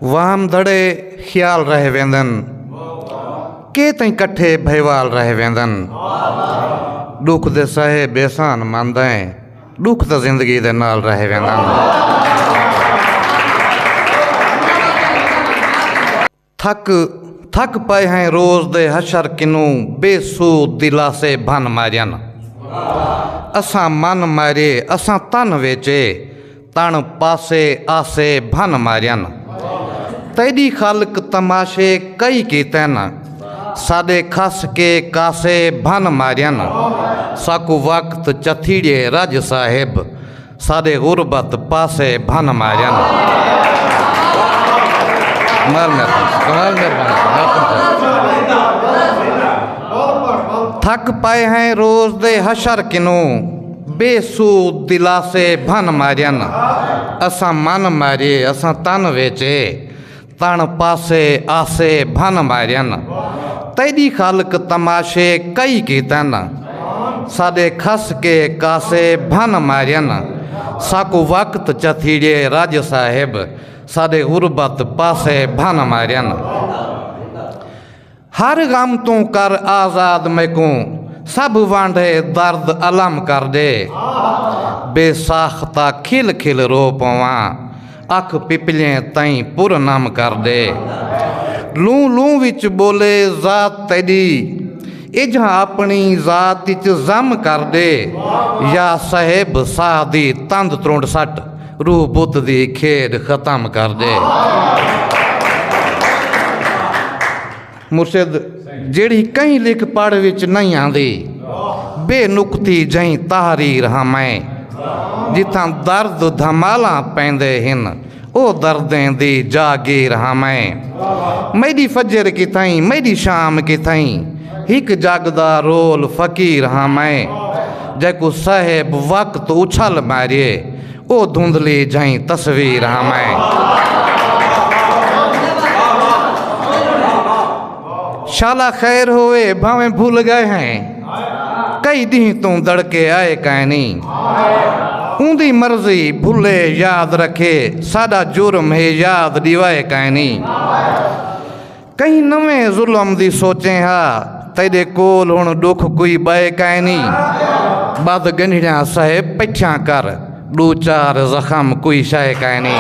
वाम धड़े ख्याल रह वेंदन के तई कट्ठे भयवाल रह वेंदन दुख दे सहे बेसान मंदें दुख तो जिंदगी दे नाल रह वेंदन थक थक पाए हैं रोज़ दे हशर किनू बेसूद दिला से भन मारियन असां मन मारे असां तन वेचे तन पासे आसे भन मारियन तेरी खालक तमाशे कई कीतन साडे खस के कासे भन मारियन साकू वक्त चथीड़े रज साहिब साडे गुरबत पासे भन मारियन थक पाए हैं रोज़ दे हशर किनू बेसूद दिला से भन मारियन असां मन मारे असां तन वेचे तन पासे आसे भन मारियन तेरी खालक तमाशे कई कीतन साडे खस के कासे भन मारियन साकू वक्त चथीड़े रज साहिब साडे गुरबत पासे भन मारियन हर गम तू कर आज़ाद मैकू सब वांडे दर्द अलम कर दे बेसाख्ता खिल खिल रो पवा अख पिपले तई पुर नम कर दे लू लू विच बोले जात तेरी इजा अपनी जात विच जम कर दे या साहिब साह दी तंद त्रुंड सट रूह बुत दी खेड खत्म कर दे मुर्शिद जेड़ी कहीं लिख पढ़ विच नहीं आंदी बेनुक्ती जई तहरीर हाँ मैं जिथां दर्द धमाला पैंदे हिन ओ दर्दें दी जागीर हाँ मैं मेरी फजर की थई मेरी शाम की थई हिक जागदा रोल फ़कीर हाँ मैं जैकू साहेब वक्त उछल मारिए ओ धुंधली जई तस्वीर हाँ मैं शाला खैर हुए भावें भूल गए हैं कई दी तू दड़के आए कैनी ऊंदी मर्जी भूले याद रखे साडा जुर्म है याद दिवाए कैनी कहीं नवें जुल्म दी सोचे हा तेरे कोल हुण दुख कोई बे कैनी बद गंढिया साहिब पिछा कर दो चार जख्म कोई शय कैनी